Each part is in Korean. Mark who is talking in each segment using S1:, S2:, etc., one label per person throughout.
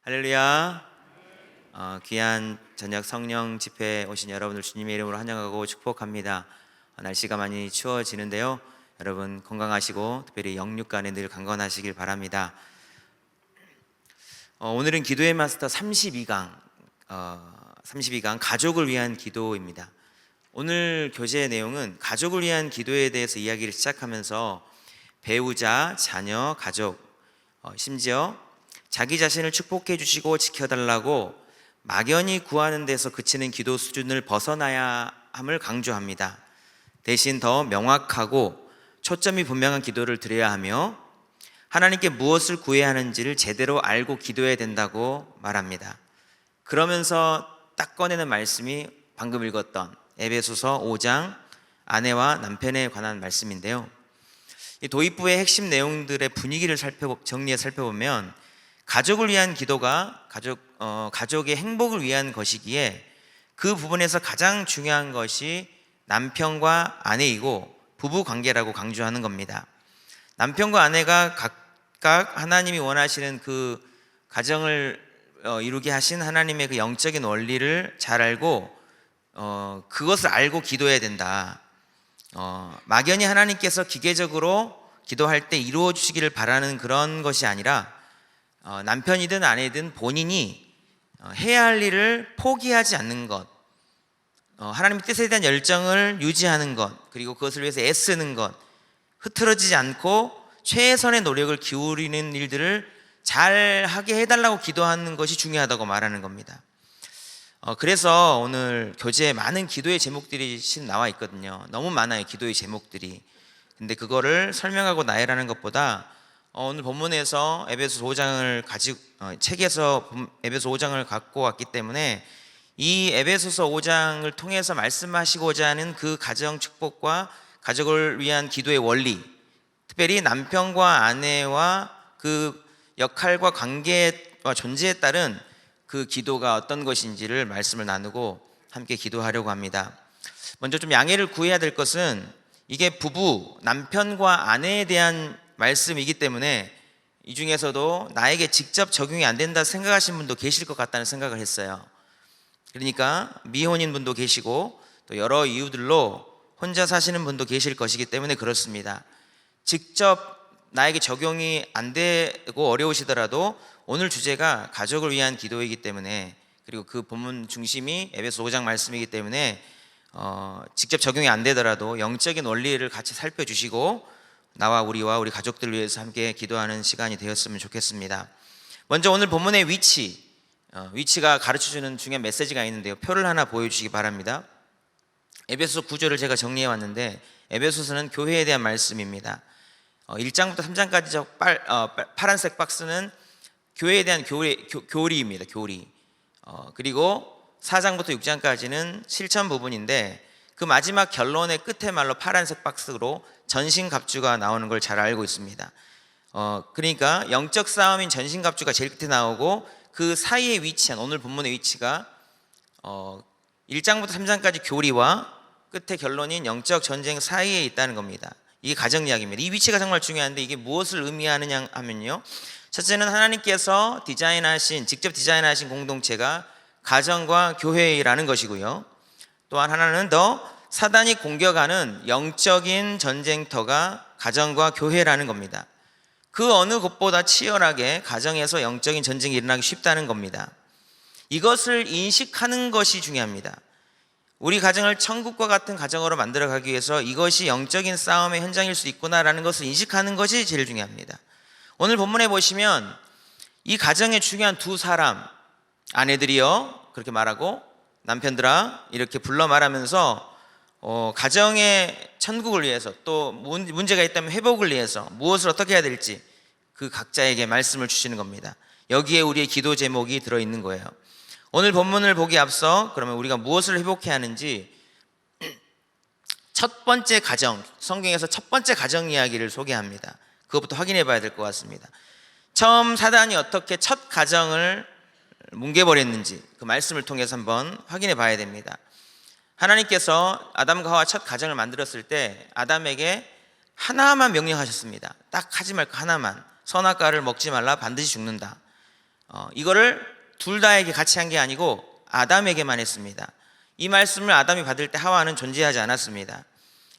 S1: 할렐루야. 귀한 저녁 성령 집회에 오신 여러분들 주님의 이름으로 환영하고 축복합니다. 날씨가 많이 추워지는데요, 여러분 건강하시고 특별히 영육간에 늘 강건하시길 바랍니다. 오늘은 기도의 마스터 32강 가족을 위한 기도입니다. 오늘 교제의 내용은 가족을 위한 기도에 대해서 이야기를 시작하면서 배우자, 자녀, 가족, 심지어 자기 자신을 축복해 주시고 지켜달라고 막연히 구하는 데서 그치는 기도 수준을 벗어나야 함을 강조합니다. 대신 더 명확하고 초점이 분명한 기도를 드려야 하며 하나님께 무엇을 구해야 하는지를 제대로 알고 기도해야 된다고 말합니다. 그러면서 딱 꺼내는 말씀이 방금 읽었던 에베소서 5장 아내와 남편에 관한 말씀인데요, 이 도입부의 핵심 내용들의 분위기를 정리해 살펴보면 가족을 위한 기도가 가족의 행복을 위한 것이기에 그 부분에서 가장 중요한 것이 남편과 아내이고 부부 관계라고 강조하는 겁니다. 남편과 아내가 각각 하나님이 원하시는 그 가정을 이루게 하신 하나님의 그 영적인 원리를 잘 알고 그것을 알고 기도해야 된다. 막연히 하나님께서 기계적으로 기도할 때 이루어 주시기를 바라는 그런 것이 아니라 남편이든 아내든 본인이 해야 할 일을 포기하지 않는 것, 하나님의 뜻에 대한 열정을 유지하는 것, 그리고 그것을 위해서 애쓰는 것, 흐트러지지 않고 최선의 노력을 기울이는 일들을 잘 하게 해달라고 기도하는 것이 중요하다고 말하는 겁니다. 그래서 오늘 교재에 많은 기도의 제목들이 나와 있거든요. 너무 많아요, 기도의 제목들이. 근데 그거를 설명하고 나열하는 것보다 오늘 본문에서 에베소 5장을 책에서 에베소 5장을 갖고 왔기 때문에 이 에베소서 5장을 통해서 말씀하시고자 하는 그 가정 축복과 가족을 위한 기도의 원리, 특별히 남편과 아내와 그 역할과 관계와 존재에 따른 그 기도가 어떤 것인지를 말씀을 나누고 함께 기도하려고 합니다. 먼저 좀 양해를 구해야 될 것은 이게 부부, 남편과 아내에 대한 말씀이기 때문에 이 중에서도 나에게 직접 적용이 안 된다 생각하시는 분도 계실 것 같다는 생각을 했어요. 그러니까 미혼인 분도 계시고 또 여러 이유들로 혼자 사시는 분도 계실 것이기 때문에 그렇습니다. 직접 나에게 적용이 안 되고 어려우시더라도 오늘 주제가 가족을 위한 기도이기 때문에, 그리고 그 본문 중심이 에베소 5장 말씀이기 때문에 직접 적용이 안 되더라도 영적인 원리를 같이 살펴주시고 나와 우리 가족들을 위해서 함께 기도하는 시간이 되었으면 좋겠습니다. 먼저 오늘 본문의 위치가 가르쳐주는 중요한 메시지가 있는데요, 표를 하나 보여주시기 바랍니다. 에베소 9절을 제가 정리해 왔는데 에베소서는 교회에 대한 말씀입니다. 1장부터 3장까지 파란색 박스는 교회에 대한 교리입니다. 교리. 그리고 4장부터 6장까지는 실천 부분인데 그 마지막 결론의 끝에 말로 파란색 박스로 전신갑주가 나오는 걸 잘 알고 있습니다. 그러니까 영적 싸움인 전신갑주가 제일 끝에 나오고 그 사이에 위치한 오늘 본문의 위치가 1장부터 3장까지 교리와 끝에 결론인 영적 전쟁 사이에 있다는 겁니다. 이게 가정 이야기입니다. 이 위치가 정말 중요한데 이게 무엇을 의미하느냐 하면요, 첫째는 하나님께서 직접 디자인하신 공동체가 가정과 교회라는 것이고요, 또한 하나는 더 사단이 공격하는 영적인 전쟁터가 가정과 교회라는 겁니다. 그 어느 곳보다 치열하게 가정에서 영적인 전쟁이 일어나기 쉽다는 겁니다. 이것을 인식하는 것이 중요합니다. 우리 가정을 천국과 같은 가정으로 만들어가기 위해서 이것이 영적인 싸움의 현장일 수 있구나라는 것을 인식하는 것이 제일 중요합니다. 오늘 본문에 보시면 이 가정에 중요한 두 사람, 아내들이여 그렇게 말하고 남편들아 이렇게 불러 말하면서 가정의 천국을 위해서, 또 문제가 있다면 회복을 위해서 무엇을 어떻게 해야 될지 그 각자에게 말씀을 주시는 겁니다. 여기에 우리의 기도 제목이 들어있는 거예요. 오늘 본문을 보기 앞서 그러면 우리가 무엇을 회복해야 하는지 첫 번째 가정, 성경에서 첫 번째 가정 이야기를 소개합니다. 그것부터 확인해 봐야 될 것 같습니다. 처음 사단이 어떻게 첫 가정을 뭉개버렸는지 그 말씀을 통해서 한번 확인해 봐야 됩니다. 하나님께서 아담과 하와 첫 가정을 만들었을 때 아담에게 하나만 명령하셨습니다. 딱 하지 말고 하나만, 선악과를 먹지 말라, 반드시 죽는다. 이거를 둘 다에게 같이 한 게 아니고 아담에게만 했습니다. 이 말씀을 아담이 받을 때 하와는 존재하지 않았습니다.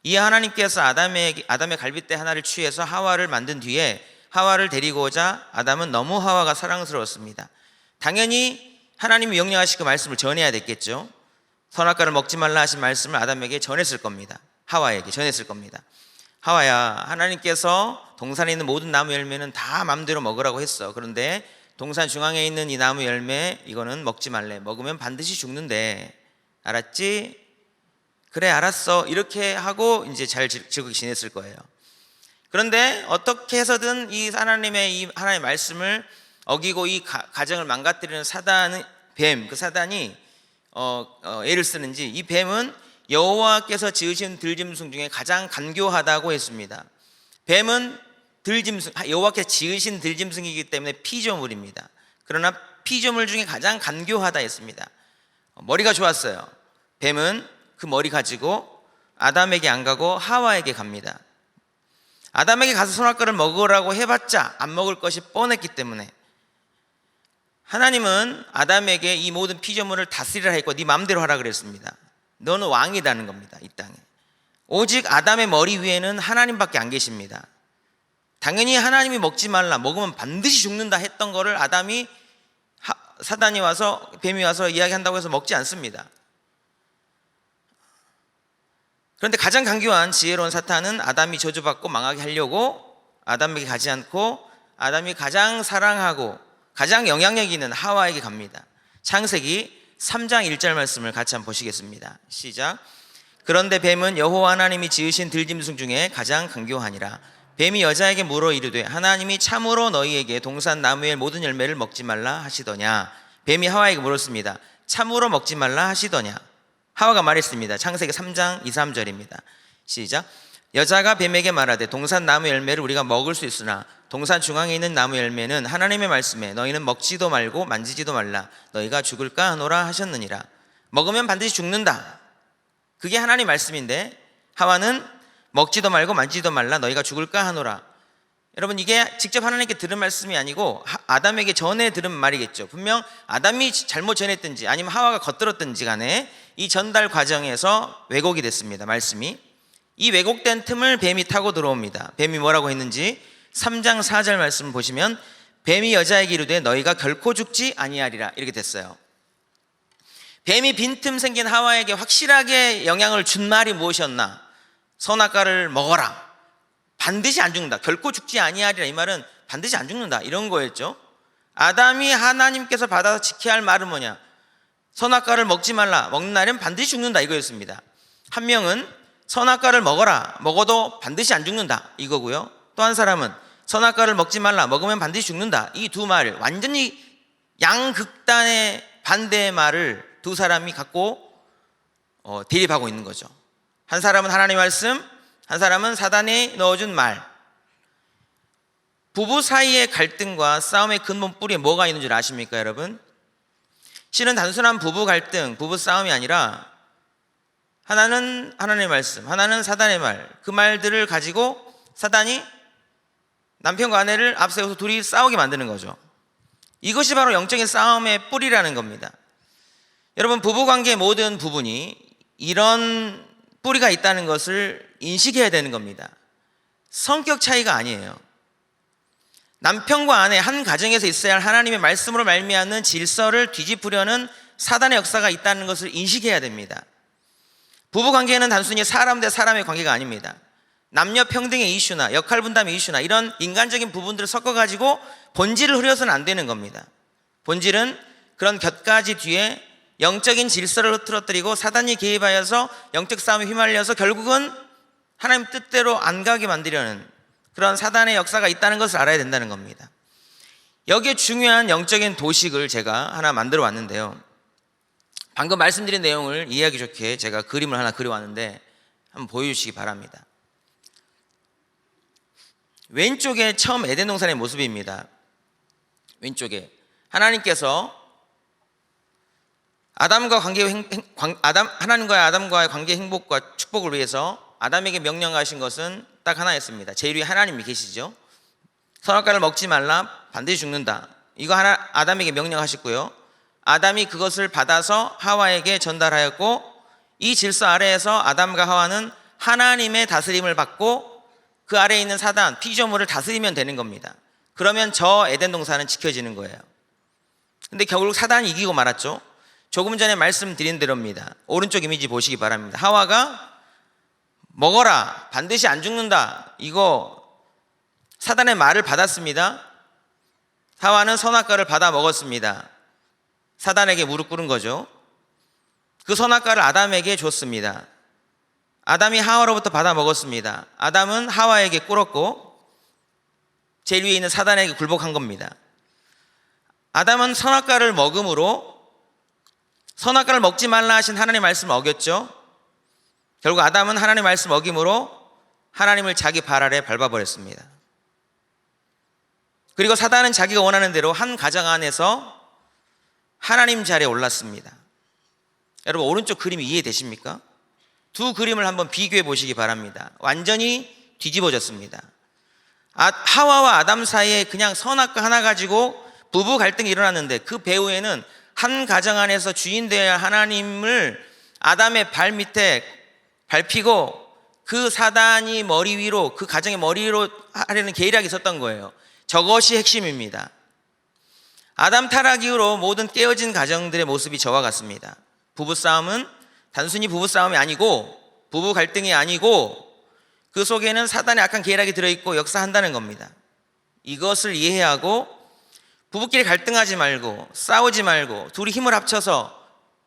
S1: 이 하나님께서 아담의 갈빗대 하나를 취해서 하와를 만든 뒤에 하와를 데리고 오자 아담은 너무 하와가 사랑스러웠습니다. 당연히 하나님이 명령하신 그 말씀을 전해야 됐겠죠. 선악과를 먹지 말라 하신 말씀을 아담에게 전했을 겁니다. 하와에게 전했을 겁니다. 하와야, 하나님께서 동산에 있는 모든 나무 열매는 다 마음대로 먹으라고 했어. 그런데 동산 중앙에 있는 이 나무 열매, 이거는 먹지 말래. 먹으면 반드시 죽는데. 알았지? 그래, 알았어. 이렇게 하고 이제 잘 즐겁게 지냈을 거예요. 그런데 어떻게 해서든 이 하나님의 말씀을 어기고 이 가정을 망가뜨리는 사단은 뱀, 그 사단이 애를 쓰는지 이 뱀은 여호와께서 지으신 들짐승 중에 가장 간교하다고 했습니다. 뱀은 여호와께서 지으신 들짐승이기 때문에 피조물입니다. 그러나 피조물 중에 가장 간교하다 했습니다. 머리가 좋았어요. 뱀은 그 머리 가지고 아담에게 안 가고 하와에게 갑니다. 아담에게 가서 선악과를 먹으라고 해봤자 안 먹을 것이 뻔했기 때문에 하나님은 아담에게 이 모든 피조물을 다스리라 했고 네 마음대로 하라 그랬습니다. 너는 왕이라는 겁니다. 이 땅에 오직 아담의 머리 위에는 하나님밖에 안 계십니다. 당연히 하나님이 먹지 말라, 먹으면 반드시 죽는다 했던 거를 아담이 사단이 와서, 뱀이 와서 이야기한다고 해서 먹지 않습니다. 그런데 가장 간교한 지혜로운 사탄은 아담이 저주받고 망하게 하려고 아담에게 가지 않고 아담이 가장 사랑하고 가장 영향력 있는 하와에게 갑니다. 창세기 3장 1절 말씀을 같이 한번 보시겠습니다. 시작. 그런데 뱀은 여호와 하나님이 지으신 들짐승 중에 가장 간교하니라. 뱀이 여자에게 물어 이르되 하나님이 참으로 너희에게 동산 나무의 모든 열매를 먹지 말라 하시더냐. 뱀이 하와에게 물었습니다. 참으로 먹지 말라 하시더냐. 하와가 말했습니다. 창세기 3장 2, 3절입니다. 시작. 여자가 뱀에게 말하되 동산 나무 열매를 우리가 먹을 수 있으나 동산 중앙에 있는 나무 열매는 하나님의 말씀에 너희는 먹지도 말고 만지지도 말라 너희가 죽을까 하노라 하셨느니라. 먹으면 반드시 죽는다. 그게 하나님 말씀인데 하와는 먹지도 말고 만지지도 말라 너희가 죽을까 하노라. 여러분, 이게 직접 하나님께 들은 말씀이 아니고 아담에게 전해 들은 말이겠죠. 분명 아담이 잘못 전했든지 아니면 하와가 겉들었든지 간에 이 전달 과정에서 왜곡이 됐습니다. 말씀이. 이 왜곡된 틈을 뱀이 타고 들어옵니다. 뱀이 뭐라고 했는지 3장 4절 말씀을 보시면 뱀이 여자에게 이르되 너희가 결코 죽지 아니하리라 이렇게 됐어요. 뱀이 빈틈 생긴 하와에게 확실하게 영향을 준 말이 무엇이었나? 선악과를 먹어라. 반드시 안 죽는다. 결코 죽지 아니하리라. 이 말은 반드시 안 죽는다. 이런 거였죠. 아담이 하나님께서 받아서 지켜야 할 말은 뭐냐? 선악과를 먹지 말라. 먹는 날엔 반드시 죽는다. 이거였습니다. 한 명은 선악과를 먹어라. 먹어도 반드시 안 죽는다. 이거고요. 또 한 사람은 선악과를 먹지 말라. 먹으면 반드시 죽는다. 이 두 말, 완전히 양극단의 반대의 말을 두 사람이 갖고 대립하고 있는 거죠. 한 사람은 하나님의 말씀, 한 사람은 사단이 넣어준 말. 부부 사이의 갈등과 싸움의 근본 뿌리에 뭐가 있는 줄 아십니까, 여러분? 실은 단순한 부부 갈등, 부부 싸움이 아니라 하나는 하나님의 말씀, 하나는 사단의 말. 그 말들을 가지고 사단이 남편과 아내를 앞세워서 둘이 싸우게 만드는 거죠. 이것이 바로 영적인 싸움의 뿌리라는 겁니다. 여러분, 부부관계의 모든 부분이 이런 뿌리가 있다는 것을 인식해야 되는 겁니다. 성격 차이가 아니에요. 남편과 아내 한 가정에서 있어야 할 하나님의 말씀으로 말미암는 질서를 뒤집으려는 사단의 역사가 있다는 것을 인식해야 됩니다. 부부관계는 단순히 사람 대 사람의 관계가 아닙니다. 남녀 평등의 이슈나 역할 분담의 이슈나 이런 인간적인 부분들을 섞어가지고 본질을 흐려서는 안 되는 겁니다. 본질은 그런 곁가지 뒤에 영적인 질서를 흐트러뜨리고 사단이 개입하여서 영적 싸움에 휘말려서 결국은 하나님 뜻대로 안 가게 만들려는 그런 사단의 역사가 있다는 것을 알아야 된다는 겁니다. 여기에 중요한 영적인 도식을 제가 하나 만들어 왔는데요. 방금 말씀드린 내용을 이해하기 좋게 제가 그림을 하나 그려왔는데 한번 보여주시기 바랍니다. 왼쪽에 처음 에덴 동산의 모습입니다. 왼쪽에 하나님께서 하나님과 아담과의 관계 행복과 축복을 위해서 아담에게 명령하신 것은 딱 하나였습니다. 제일 위에 하나님이 계시죠. 선악과를 먹지 말라, 반드시 죽는다. 이거 하나 아담에게 명령하셨고요. 아담이 그것을 받아서 하와에게 전달하였고, 이 질서 아래에서 아담과 하와는 하나님의 다스림을 받고 그 아래에 있는 사단, 피조물을 다스리면 되는 겁니다. 그러면 저 에덴 동산은 지켜지는 거예요. 근데 결국 사단이 이기고 말았죠. 조금 전에 말씀드린 대로입니다. 오른쪽 이미지 보시기 바랍니다. 하와가 먹어라, 반드시 안 죽는다, 이거 사단의 말을 받았습니다. 하와는 선악과를 받아 먹었습니다. 사단에게 무릎 꿇은 거죠. 그 선악과를 아담에게 줬습니다. 아담이 하와로부터 받아 먹었습니다. 아담은 하와에게 꿇었고 제일 위에 있는 사단에게 굴복한 겁니다. 아담은 선악과를 먹음으로, 선악과를 먹지 말라 하신 하나님의 말씀을 어겼죠. 결국 아담은 하나님의 말씀을 어김으로 하나님을 자기 발 아래 밟아버렸습니다. 그리고 사단은 자기가 원하는 대로 한 가정 안에서 하나님 자리에 올랐습니다. 여러분, 오른쪽 그림이 이해되십니까? 두 그림을 한번 비교해 보시기 바랍니다. 완전히 뒤집어졌습니다. 하와와 아담 사이에 그냥 선악과 하나 가지고 부부 갈등이 일어났는데, 그 배후에는 한 가정 안에서 주인 되어야 할 하나님을 아담의 발 밑에 밟히고 그 사단이 머리 위로, 그 가정의 머리 위로 하려는 계략이 있었던 거예요. 저것이 핵심입니다. 아담 타락 이후로 모든 깨어진 가정들의 모습이 저와 같습니다. 부부싸움은 단순히 부부싸움이 아니고, 부부 갈등이 아니고, 그 속에는 사단의 악한 계략이 들어있고 역사한다는 겁니다. 이것을 이해해야 하고, 부부끼리 갈등하지 말고 싸우지 말고 둘이 힘을 합쳐서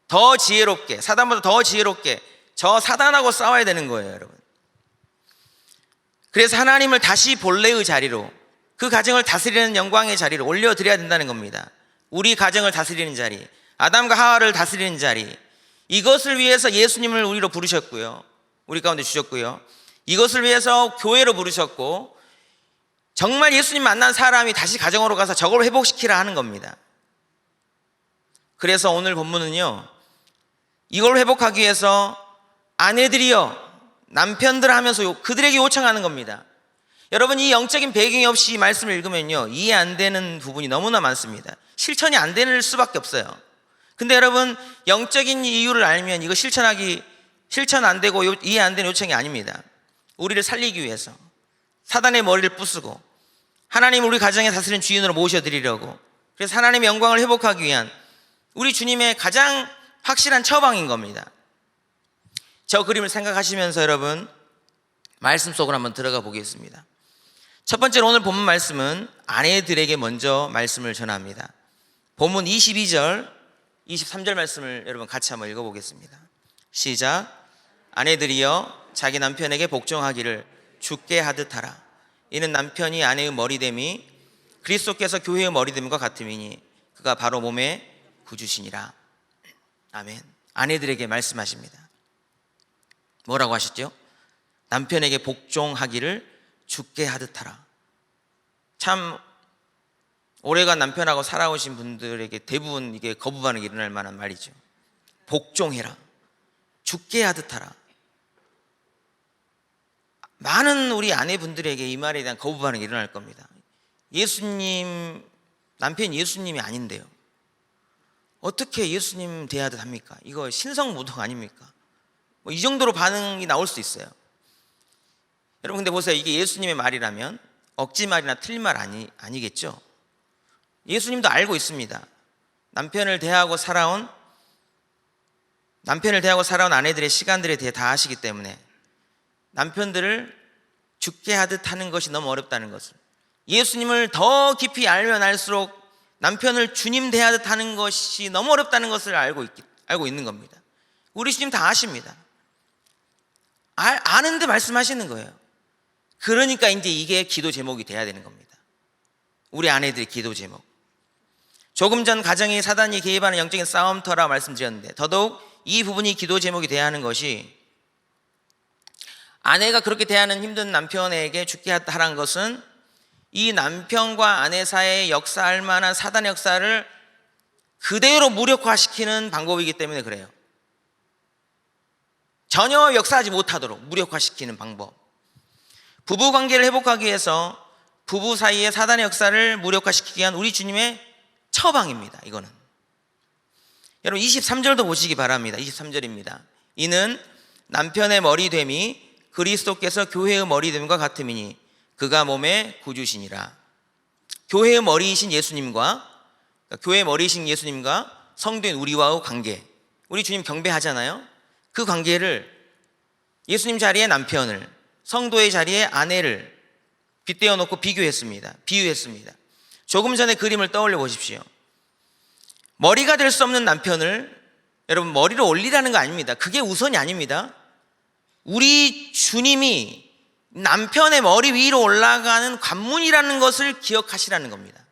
S1: 더 지혜롭게, 사단보다 더 지혜롭게 저 사단하고 싸워야 되는 거예요, 여러분. 그래서 하나님을 다시 본래의 자리로, 그 가정을 다스리는 영광의 자리로 올려드려야 된다는 겁니다. 우리 가정을 다스리는 자리, 아담과 하와를 다스리는 자리, 이것을 위해서 예수님을 우리로 부르셨고요, 우리 가운데 주셨고요, 이것을 위해서 교회로 부르셨고, 정말 예수님 만난 사람이 다시 가정으로 가서 저걸 회복시키라 하는 겁니다. 그래서 오늘 본문은요, 이걸 회복하기 위해서 아내들이여 남편들 하면서 그들에게 요청하는 겁니다. 여러분, 이 영적인 배경이 없이 이 말씀을 읽으면요, 이해 안 되는 부분이 너무나 많습니다. 실천이 안 되는 수밖에 없어요. 근데 여러분, 영적인 이유를 알면 이거 실천 안 되고 이해 안 되는 요청이 아닙니다. 우리를 살리기 위해서 사단의 머리를 부수고 하나님 우리 가정에 다스리는 주인으로 모셔드리려고, 그래서 하나님의 영광을 회복하기 위한 우리 주님의 가장 확실한 처방인 겁니다. 저 그림을 생각하시면서 여러분, 말씀 속으로 한번 들어가 보겠습니다. 첫 번째로 오늘 본문 말씀은 아내들에게 먼저 말씀을 전합니다. 본문 22절, 23절 말씀을 여러분 같이 한번 읽어보겠습니다. 시작. 아내들이여 자기 남편에게 복종하기를 주께 하듯 하라. 이는 남편이 아내의 머리됨이 그리스도께서 교회의 머리됨과 같음이니 그가 바로 몸의 구주시니라. 아멘. 아내들에게 말씀하십니다. 뭐라고 하셨죠? 남편에게 복종하기를 주께 하듯 하라. 참 오래간 남편하고 살아오신 분들에게 대부분 이게 거부 반응이 일어날 만한 말이죠. 복종해라, 주께 하듯 하라. 많은 우리 아내분들에게 이 말에 대한 거부 반응이 일어날 겁니다. 남편이 예수님이 아닌데요, 어떻게 예수님 대하듯 합니까? 이거 신성모독 아닙니까? 이 정도로 반응이 나올 수 있어요. 여러분, 근데 보세요. 이게 예수님의 말이라면 억지 말이나 틀린 말 아니겠죠? 예수님도 알고 있습니다. 남편을 대하고 살아온 아내들의 시간들에 대해 다 아시기 때문에 남편들을 죽게 하듯 하는 것이 너무 어렵다는 것을, 예수님을 더 깊이 알면 알수록 남편을 주님 대하듯 하는 것이 너무 어렵다는 것을 알고 있는 겁니다. 우리 주님 다 아십니다. 아는데 말씀하시는 거예요. 그러니까 이제 이게 기도 제목이 돼야 되는 겁니다. 우리 아내들의 기도 제목. 조금 전 가정이 사단이 개입하는 영적인 싸움터라 말씀드렸는데, 더더욱 이 부분이 기도 제목이 돼야 하는 것이, 아내가 그렇게 대하는 힘든 남편에게 죽게 하라는 것은 이 남편과 아내 사이에 역사할 만한 사단의 역사를 그대로 무력화시키는 방법이기 때문에 그래요. 전혀 역사하지 못하도록 무력화시키는 방법. 부부 관계를 회복하기 위해서 부부 사이에 사단의 역사를 무력화시키기 위한 우리 주님의 처방입니다. 이거는. 여러분 23절도 보시기 바랍니다. 23절입니다. 이는 남편의 머리됨이 그리스도께서 교회의 머리됨과 같음이니 그가 몸의 구주시니라. 교회의 머리이신 예수님과, 그러니까 교회의 머리이신 예수님과 성도인 우리와의 관계, 우리 주님 경배하잖아요. 그 관계를 예수님 자리에 남편을, 성도의 자리에 아내를 빗대어 놓고 비교했습니다. 비유했습니다. 조금 전에 그림을 떠올려 보십시오. 머리가 될 수 없는 남편을 여러분 머리를 올리라는 거 아닙니다. 그게 우선이 아닙니다. 우리 주님이 남편의 머리 위로 올라가는 관문이라는 것을 기억하시라는 겁니다.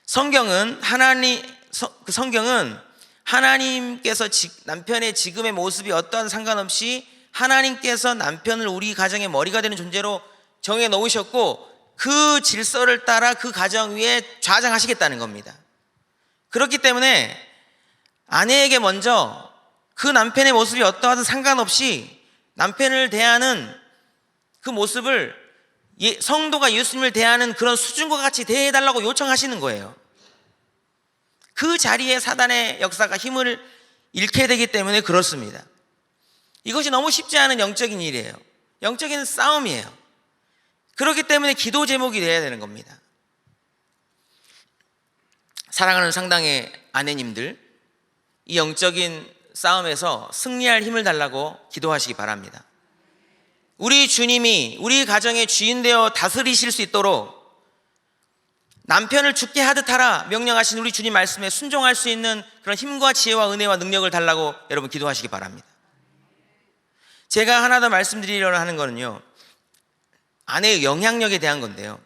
S1: 성경은 하나님께서 남편의 지금의 모습이 어떠한 상관없이 하나님께서 남편을 우리 가정의 머리가 되는 존재로 정해 놓으셨고 그 질서를 따라 그 가정 위에 좌장하시겠다는 겁니다. 그렇기 때문에 아내에게 먼저 그 남편의 모습이 어떠하든 상관없이 남편을 대하는 그 모습을 성도가 예수님을 대하는 그런 수준과 같이 대해달라고 요청하시는 거예요. 그 자리에 사단의 역사가 힘을 잃게 되기 때문에 그렇습니다. 이것이 너무 쉽지 않은 영적인 일이에요. 영적인 싸움이에요. 그렇기 때문에 기도 제목이 되어야 되는 겁니다. 사랑하는 상당의 아내님들, 이 영적인 싸움에서 승리할 힘을 달라고 기도하시기 바랍니다. 우리 주님이 우리 가정의 주인 되어 다스리실 수 있도록 남편을 죽게 하듯 하라 명령하신 우리 주님 말씀에 순종할 수 있는 그런 힘과 지혜와 은혜와 능력을 달라고 여러분 기도하시기 바랍니다. 제가 하나 더 말씀드리려고 하는 거는요, 아내의 영향력에 대한 건데요,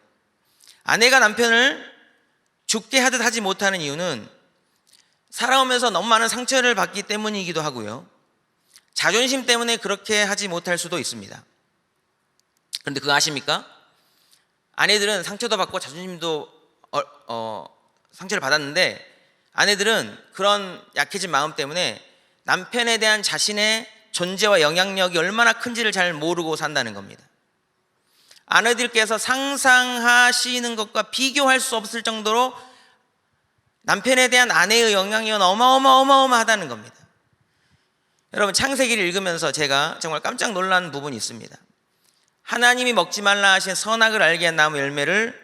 S1: 아내가 남편을 죽게 하듯 하지 못하는 이유는 살아오면서 너무 많은 상처를 받기 때문이기도 하고요, 자존심 때문에 그렇게 하지 못할 수도 있습니다. 그런데 그거 아십니까? 아내들은 상처도 받고 자존심도 상처를 받았는데 아내들은 그런 약해진 마음 때문에 남편에 대한 자신의 존재와 영향력이 얼마나 큰지를 잘 모르고 산다는 겁니다. 아내들께서 상상하시는 것과 비교할 수 없을 정도로 남편에 대한 아내의 영향력은 어마어마하다는 겁니다. 여러분 창세기를 읽으면서 제가 정말 깜짝 놀란 부분이 있습니다. 하나님이 먹지 말라 하신 선악을 알게 한 나무 열매를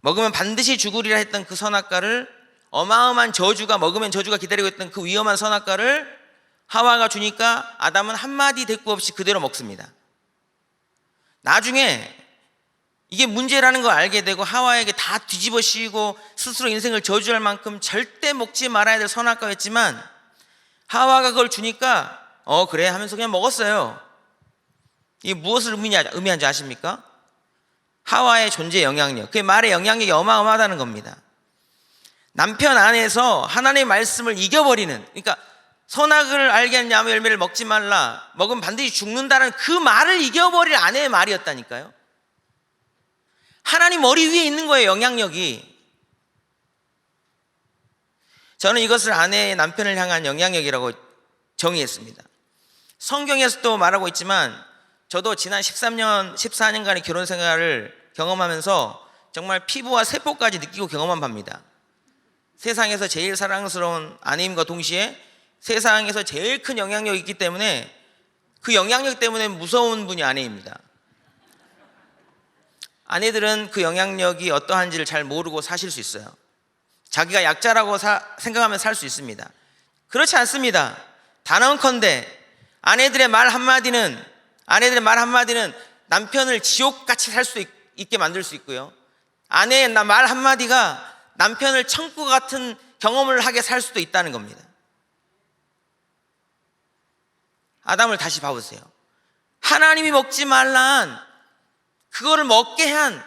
S1: 먹으면 반드시 죽으리라 했던 그 선악과를, 어마어마한 저주가, 먹으면 저주가 기다리고 있던 그 위험한 선악과를 하와가 주니까 아담은 한마디 대꾸 없이 그대로 먹습니다. 나중에 이게 문제라는 걸 알게 되고 하와에게 다 뒤집어 씌우고 스스로 인생을 저주할 만큼 절대 먹지 말아야 될 선악과였지만 하와가 그걸 주니까 그래 하면서 그냥 먹었어요. 이게 무엇을 의미하는지 아십니까? 하와의 존재 영향력, 그 말의 영향력이 어마어마하다는 겁니다. 남편 안에서 하나님의 말씀을 이겨버리는, 그러니까 선악을 알게 한 나무 열매를 먹지 말라, 먹으면 반드시 죽는다는 그 말을 이겨버릴 아내의 말이었다니까요. 하나님 머리 위에 있는 거예요, 영향력이. 저는 이것을 아내의 남편을 향한 영향력이라고 정의했습니다. 성경에서도 말하고 있지만 저도 지난 14년간의 결혼 생활을 경험하면서 정말 피부와 세포까지 느끼고 경험한 바입니다. 세상에서 제일 사랑스러운 아내임과 동시에 세상에서 제일 큰 영향력이 있기 때문에 그 영향력 때문에 무서운 분이 아내입니다. 아내들은 그 영향력이 어떠한지를 잘 모르고 사실 수 있어요. 자기가 약자라고 생각하면 살 수 있습니다. 그렇지 않습니다. 단언컨대 아내들의 말 한마디는 남편을 지옥같이 살 수 있게 만들 수 있고요, 아내의 말 한마디가 남편을 천국 같은 경험을 하게 살 수도 있다는 겁니다. 아담을 다시 봐보세요. 하나님이 먹지 말란, 그거를 먹게 한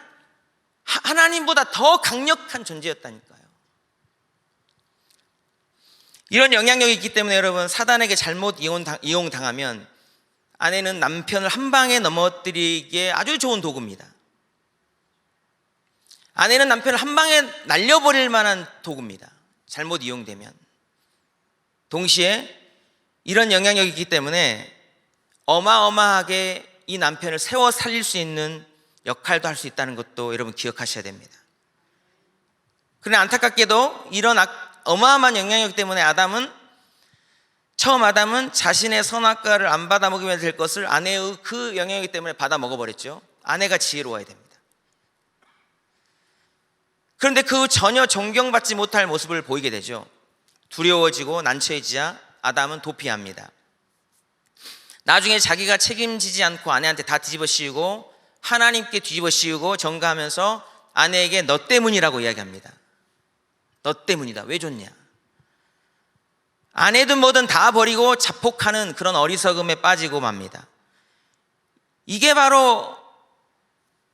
S1: 하나님보다 더 강력한 존재였다니까요. 이런 영향력이 있기 때문에 여러분, 사단에게 잘못 이용당하면 아내는 남편을 한 방에 넘어뜨리기에 아주 좋은 도구입니다. 아내는 남편을 한 방에 날려버릴 만한 도구입니다. 잘못 이용되면. 동시에 이런 영향력이 있기 때문에 어마어마하게 이 남편을 세워 살릴 수 있는 역할도 할 수 있다는 것도 여러분 기억하셔야 됩니다. 그러나 안타깝게도 이런 어마어마한 영향력 때문에 처음 아담은 자신의 선악과를 안 받아 먹으면 될 것을 아내의 그 영향력 때문에 받아 먹어버렸죠. 아내가 지혜로워야 됩니다. 그런데 그 전혀 존경받지 못할 모습을 보이게 되죠. 두려워지고 난처해지자 아담은 도피합니다. 나중에 자기가 책임지지 않고 아내한테 다 뒤집어 씌우고 하나님께 뒤집어 씌우고 전가하면서 아내에게 너 때문이라고 이야기합니다. 너 때문이다. 왜 좋냐? 아내든 뭐든 다 버리고 자폭하는 그런 어리석음에 빠지고 맙니다. 이게 바로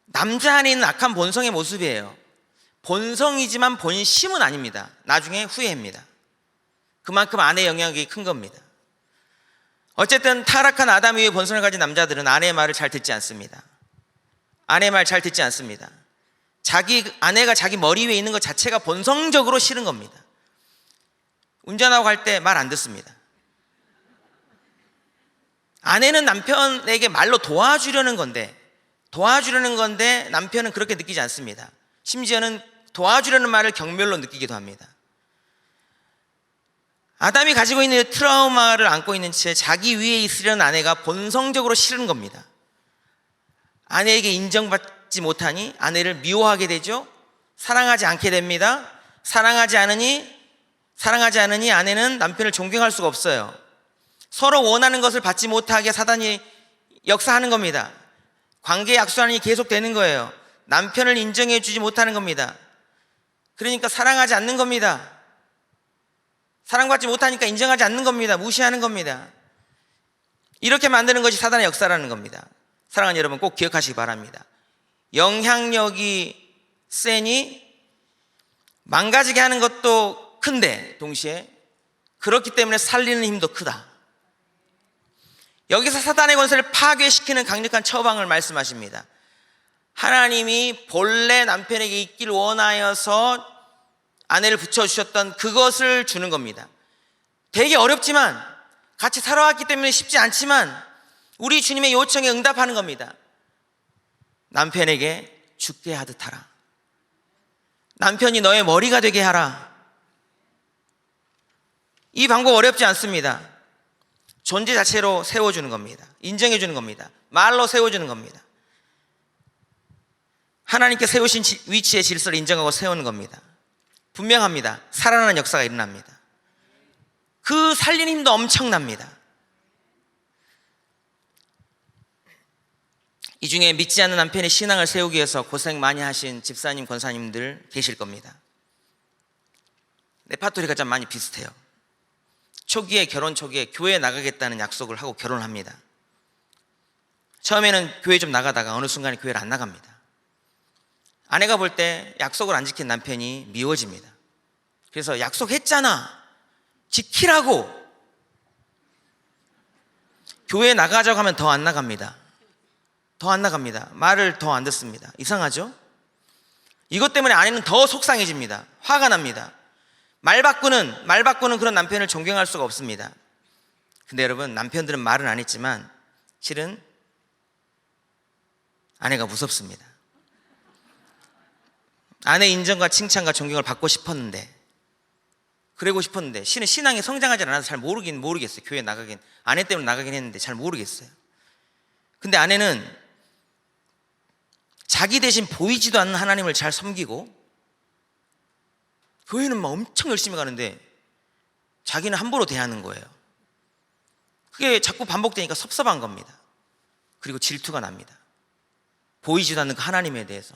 S1: 남자 안에 있는 악한 본성의 모습이에요. 본성이지만 본심은 아닙니다. 나중에 후회합니다. 그만큼 아내의 영향력이 큰 겁니다. 어쨌든 타락한 아담 위의 본성을 가진 남자들은 아내의 말을 잘 듣지 않습니다. 아내의 말 잘 듣지 않습니다. 아내가 자기 머리 위에 있는 것 자체가 본성적으로 싫은 겁니다. 운전하고 갈 때 말 안 듣습니다. 아내는 남편에게 말로 도와주려는 건데 남편은 그렇게 느끼지 않습니다. 심지어는 도와주려는 말을 경멸로 느끼기도 합니다. 아담이 가지고 있는 트라우마를 안고 있는 채 자기 위에 있으려는 아내가 본성적으로 싫은 겁니다. 아내에게 인정받지 못하니 아내를 미워하게 되죠. 사랑하지 않게 됩니다. 사랑하지 않으니 아내는 남편을 존경할 수가 없어요. 서로 원하는 것을 받지 못하게 사단이 역사하는 겁니다. 관계 약수안이 계속되는 거예요. 남편을 인정해 주지 못하는 겁니다. 그러니까 사랑하지 않는 겁니다. 사랑받지 못하니까 인정하지 않는 겁니다. 무시하는 겁니다. 이렇게 만드는 것이 사단의 역사라는 겁니다. 사랑하는 여러분, 꼭 기억하시기 바랍니다. 영향력이 세니 망가지게 하는 것도 큰데 동시에 그렇기 때문에 살리는 힘도 크다. 여기서 사단의 권세를 파괴시키는 강력한 처방을 말씀하십니다. 하나님이 본래 남편에게 있기를 원하여서 아내를 붙여주셨던 그것을 주는 겁니다. 되게 어렵지만, 같이 살아왔기 때문에 쉽지 않지만 우리 주님의 요청에 응답하는 겁니다. 남편에게 죽게 하듯 하라. 남편이 너의 머리가 되게 하라. 이 방법 어렵지 않습니다. 존재 자체로 세워주는 겁니다. 인정해 주는 겁니다. 말로 세워주는 겁니다. 하나님께 세우신 위치의 질서를 인정하고 세우는 겁니다. 분명합니다. 살아나는 역사가 일어납니다. 그 살리는 힘도 엄청납니다. 이 중에 믿지 않는 남편의 신앙을 세우기 위해서 고생 많이 하신 집사님, 권사님들 계실 겁니다. 레파토리가 좀 많이 비슷해요. 결혼 초기에 교회에 나가겠다는 약속을 하고 결혼합니다. 처음에는 교회 좀 나가다가 어느 순간에 교회를 안 나갑니다. 아내가 볼 때 약속을 안 지킨 남편이 미워집니다. 그래서 약속했잖아, 지키라고. 교회에 나가자고 하면 더 안 나갑니다. 말을 더 안 듣습니다. 이상하죠? 이것 때문에 아내는 더 속상해집니다. 화가 납니다. 말 바꾸는 그런 남편을 존경할 수가 없습니다. 근데 여러분, 남편들은 말은 안 했지만 실은 아내가 무섭습니다. 아내의 인정과 칭찬과 존경을 받고 싶었는데, 그러고 싶었는데 실은 신앙이 성장하지 않아서 잘 모르겠어요. 교회 나가긴, 아내 때문에 나가긴 했는데 잘 모르겠어요. 근데 아내는 자기 대신 보이지도 않는 하나님을 잘 섬기고, 교회는 막 엄청 열심히 가는데 자기는 함부로 대하는 거예요. 그게 자꾸 반복되니까 섭섭한 겁니다. 그리고 질투가 납니다. 보이지도 않는 그 하나님에 대해서,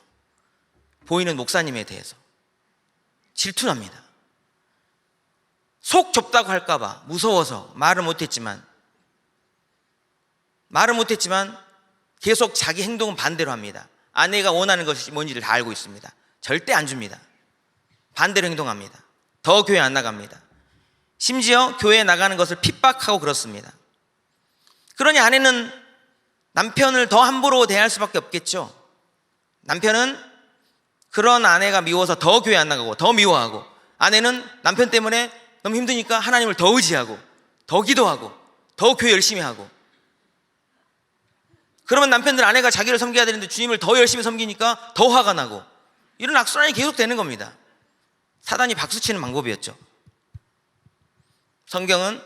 S1: 보이는 목사님에 대해서 질투납니다. 속 좁다고 할까봐 무서워서 말을 못했지만 계속 자기 행동은 반대로 합니다. 아내가 원하는 것이 뭔지를 다 알고 있습니다. 절대 안 줍니다. 반대로 행동합니다. 더 교회 안 나갑니다. 심지어 교회에 나가는 것을 핍박하고 그렇습니다. 그러니 아내는 남편을 더 함부로 대할 수밖에 없겠죠. 남편은 그런 아내가 미워서 더 교회 안 나가고 더 미워하고, 아내는 남편 때문에 너무 힘드니까 하나님을 더 의지하고 더 기도하고 더 교회 열심히 하고, 그러면 남편들 아내가 자기를 섬겨야 되는데 주님을 더 열심히 섬기니까 더 화가 나고, 이런 악순환이 계속되는 겁니다. 사단이 박수치는 방법이었죠. 성경은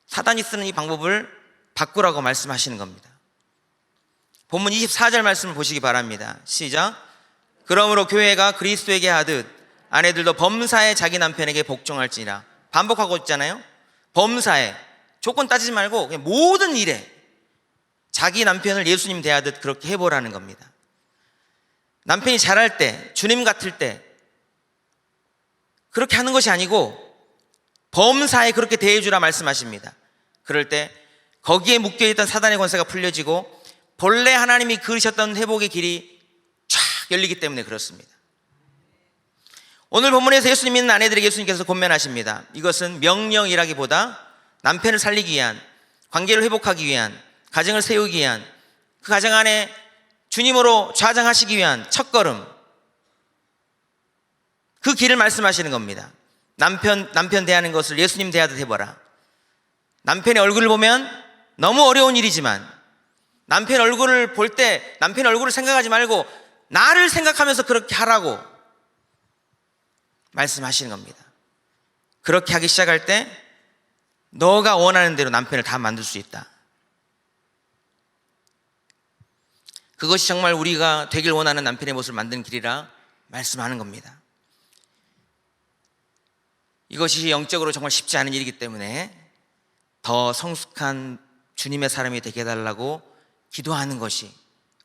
S1: 사단이 쓰는 이 방법을 바꾸라고 말씀하시는 겁니다. 본문 24절 말씀을 보시기 바랍니다. 시작. 그러므로 교회가 그리스도에게 하듯 아내들도 범사에 자기 남편에게 복종할지니라. 반복하고 있잖아요. 범사에, 조건 따지지 말고 그냥 모든 일에 자기 남편을 예수님 대하듯 그렇게 해보라는 겁니다. 남편이 잘할 때, 주님 같을 때 그렇게 하는 것이 아니고 범사에 그렇게 대해주라 말씀하십니다. 그럴 때 거기에 묶여있던 사단의 권세가 풀려지고 본래 하나님이 그으셨던 회복의 길이 쫙 열리기 때문에 그렇습니다. 오늘 본문에서 예수님 믿는 아내들에게 예수님께서 권면하십니다. 이것은 명령이라기보다 남편을 살리기 위한, 관계를 회복하기 위한, 가정을 세우기 위한, 그 가정 안에 주님으로 좌장하시기 위한 첫걸음, 그 길을 말씀하시는 겁니다. 남편 대하는 것을 예수님 대하듯 해봐라. 남편의 얼굴을 보면 너무 어려운 일이지만 남편 얼굴을 볼 때 남편 얼굴을 생각하지 말고 나를 생각하면서 그렇게 하라고 말씀하시는 겁니다. 그렇게 하기 시작할 때 너가 원하는 대로 남편을 다 만들 수 있다. 그것이 정말 우리가 되길 원하는 남편의 모습을 만드는 길이라 말씀하는 겁니다. 이것이 영적으로 정말 쉽지 않은 일이기 때문에 더 성숙한 주님의 사람이 되게 해달라고 기도하는 것이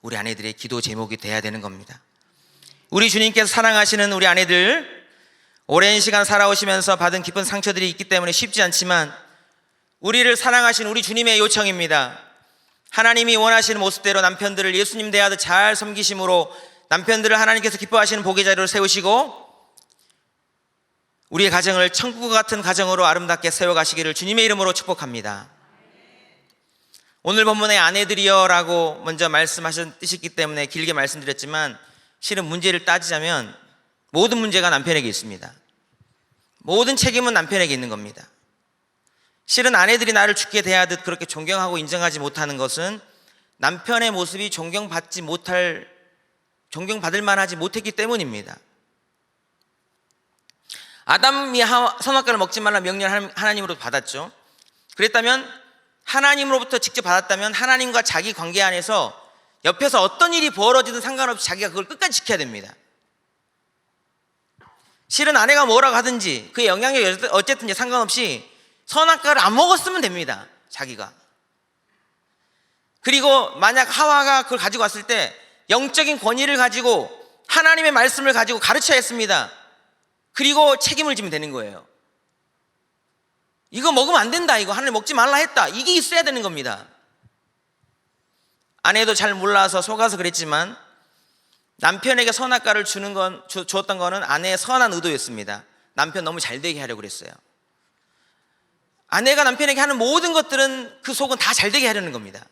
S1: 우리 아내들의 기도 제목이 돼야 되는 겁니다. 우리 주님께서 사랑하시는 우리 아내들, 오랜 시간 살아오시면서 받은 깊은 상처들이 있기 때문에 쉽지 않지만 우리를 사랑하시는 우리 주님의 요청입니다. 하나님이 원하시는 모습대로 남편들을 예수님 대하듯 잘 섬기심으로 남편들을 하나님께서 기뻐하시는 복의 자리로 세우시고 우리의 가정을 천국 같은 가정으로 아름답게 세워가시기를 주님의 이름으로 축복합니다. 오늘 본문의 아내들이여 라고 먼저 말씀하셨기 때문에 길게 말씀드렸지만 실은 문제를 따지자면 모든 문제가 남편에게 있습니다. 모든 책임은 남편에게 있는 겁니다. 실은 아내들이 나를 죽게 대하듯 그렇게 존경하고 인정하지 못하는 것은 남편의 모습이 존경받을 만하지 못했기 때문입니다. 아담이 선악과를 먹지 말라 명령을 하나님으로부터 받았죠. 그랬다면 하나님으로부터 직접 받았다면 하나님과 자기 관계 안에서 옆에서 어떤 일이 벌어지든 상관없이 자기가 그걸 끝까지 지켜야 됩니다. 실은 아내가 뭐라고 하든지 그의 영향력이 어쨌든지 상관없이 선악과를 안 먹었으면 됩니다. 자기가. 그리고 만약 하와가 그걸 가지고 왔을 때 영적인 권위를 가지고 하나님의 말씀을 가지고 가르쳐야 했습니다. 그리고 책임을 지면 되는 거예요. 이거 먹으면 안 된다, 이거 하나님 먹지 말라 했다, 이게 있어야 되는 겁니다. 아내도 잘 몰라서 속아서 그랬지만 남편에게 선악과를 주었던 거는 아내의 선한 의도였습니다. 남편 너무 잘 되게 하려고 그랬어요. 아내가 남편에게 하는 모든 것들은 그 속은 다 잘 되게 하려는 겁니다.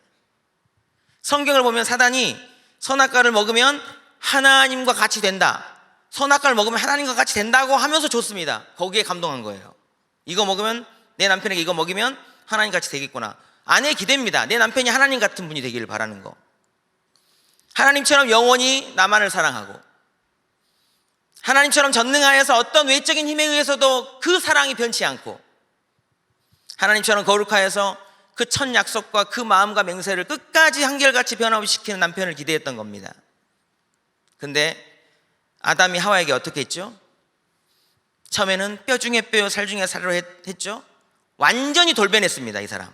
S1: 성경을 보면 사단이 선악과를 먹으면 하나님과 같이 된다, 선악과를 먹으면 하나님과 같이 된다고 하면서 줬습니다. 거기에 감동한 거예요. 이거 먹으면, 내 남편에게 이거 먹이면 하나님 같이 되겠구나. 아내의 기대입니다. 내 남편이 하나님 같은 분이 되기를 바라는 거. 하나님처럼 영원히 나만을 사랑하고 하나님처럼 전능하여서 어떤 외적인 힘에 의해서도 그 사랑이 변치 않고 하나님처럼 거룩하여서 그 첫 약속과 그 마음과 맹세를 끝까지 한결같이 변함없이 지키는 남편을 기대했던 겁니다. 근데 아담이 하와에게 어떻게 했죠? 처음에는 뼈 중에 뼈요 살 중에 살로 했죠. 완전히 돌변했습니다. 이 사람.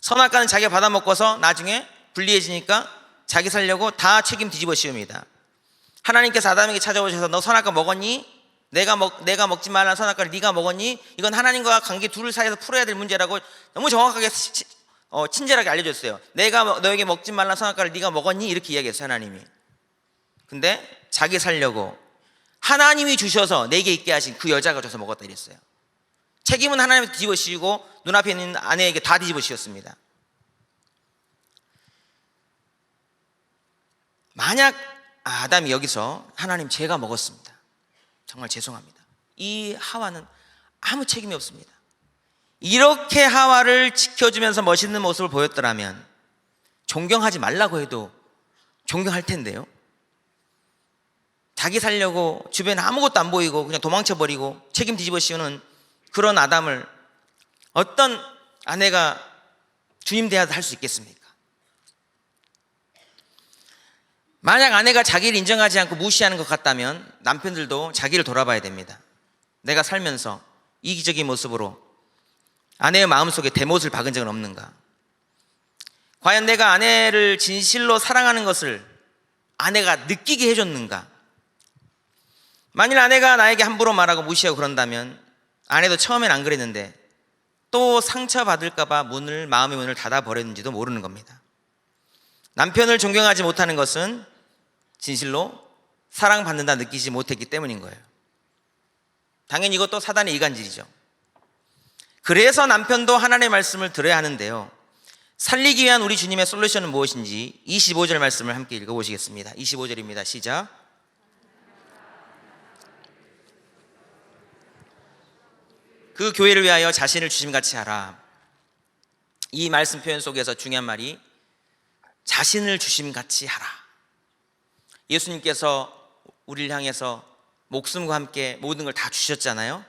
S1: 선악과는 자기가 받아먹고서 나중에 불리해지니까 자기 살려고 다 책임 뒤집어 씌웁니다. 하나님께서 아담에게 찾아오셔서 너 선악과 먹었니? 내가 먹지 말라는 선악과를 네가 먹었니? 이건 하나님과 관계 둘 사이에서 풀어야 될 문제라고 너무 정확하게 친절하게 알려줬어요. 내가 너에게 먹지 말라는 선악과를 네가 먹었니? 이렇게 이야기했어요, 하나님이. 근데 자기 살려고 하나님이 주셔서 내게 있게 하신 그 여자가 줘서 먹었다 이랬어요. 책임은 하나님한테 뒤집어 씌우고 눈앞에 있는 아내에게 다 뒤집어 씌웠습니다. 만약 아담이 여기서 하나님 제가 먹었습니다, 정말 죄송합니다, 이 하와는 아무 책임이 없습니다, 이렇게 하와를 지켜주면서 멋있는 모습을 보였더라면 존경하지 말라고 해도 존경할 텐데요. 자기 살려고 주변에 아무것도 안 보이고 그냥 도망쳐버리고 책임 뒤집어 씌우는 그런 아담을 어떤 아내가 주님 대하듯 할 수 있겠습니까? 만약 아내가 자기를 인정하지 않고 무시하는 것 같다면 남편들도 자기를 돌아봐야 됩니다. 내가 살면서 이기적인 모습으로 아내의 마음속에 대못을 박은 적은 없는가? 과연 내가 아내를 진실로 사랑하는 것을 아내가 느끼게 해줬는가? 만일 아내가 나에게 함부로 말하고 무시하고 그런다면 아내도 처음엔 안 그랬는데 또 상처받을까 봐 마음의 문을 닫아버렸는지도 모르는 겁니다. 남편을 존경하지 못하는 것은 진실로 사랑받는다 느끼지 못했기 때문인 거예요. 당연히 이것도 사단의 이간질이죠. 그래서 남편도 하나님의 말씀을 들어야 하는데요, 살리기 위한 우리 주님의 솔루션은 무엇인지 25절 말씀을 함께 읽어보시겠습니다. 25절입니다. 시작. 그 교회를 위하여 자신을 주심같이 하라. 이 말씀 표현 속에서 중요한 말이 자신을 주심같이 하라. 예수님께서 우리를 향해서 목숨과 함께 모든 걸 다 주셨잖아요.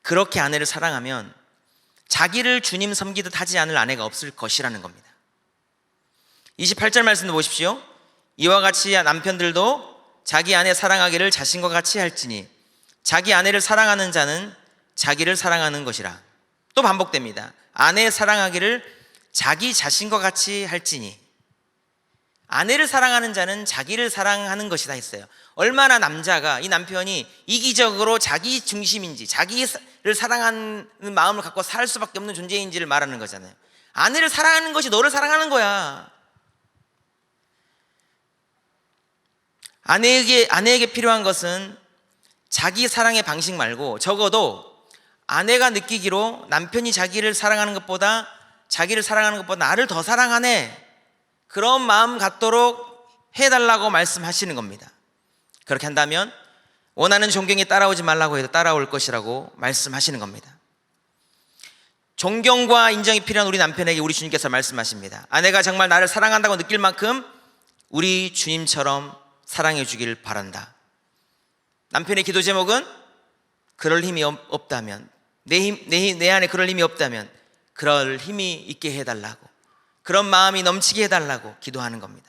S1: 그렇게 아내를 사랑하면 자기를 주님 섬기듯 하지 않을 아내가 없을 것이라는 겁니다. 28절 말씀도 보십시오. 이와 같이 남편들도 자기 아내 사랑하기를 자신과 같이 할지니 자기 아내를 사랑하는 자는 자기를 사랑하는 것이라. 또 반복됩니다. 아내 사랑하기를 자기 자신과 같이 할지니 아내를 사랑하는 자는 자기를 사랑하는 것이다 했어요. 얼마나 남자가, 이 남편이 이기적으로 자기 중심인지 자기를 사랑하는 마음을 갖고 살 수밖에 없는 존재인지를 말하는 거잖아요. 아내를 사랑하는 것이 너를 사랑하는 거야. 아내에게 필요한 것은 자기 사랑의 방식 말고 적어도 아내가 느끼기로 남편이 자기를 사랑하는 것보다 나를 더 사랑하네, 그런 마음 갖도록 해달라고 말씀하시는 겁니다. 그렇게 한다면 원하는 존경에 따라오지 말라고 해도 따라올 것이라고 말씀하시는 겁니다. 존경과 인정이 필요한 우리 남편에게 우리 주님께서 말씀하십니다. 아내가 정말 나를 사랑한다고 느낄 만큼 우리 주님처럼 사랑해 주길 바란다. 남편의 기도 제목은 그럴 힘이 없다면, 내 안에 그럴 힘이 없다면 그럴 힘이 있게 해달라고, 그런 마음이 넘치게 해달라고 기도하는 겁니다.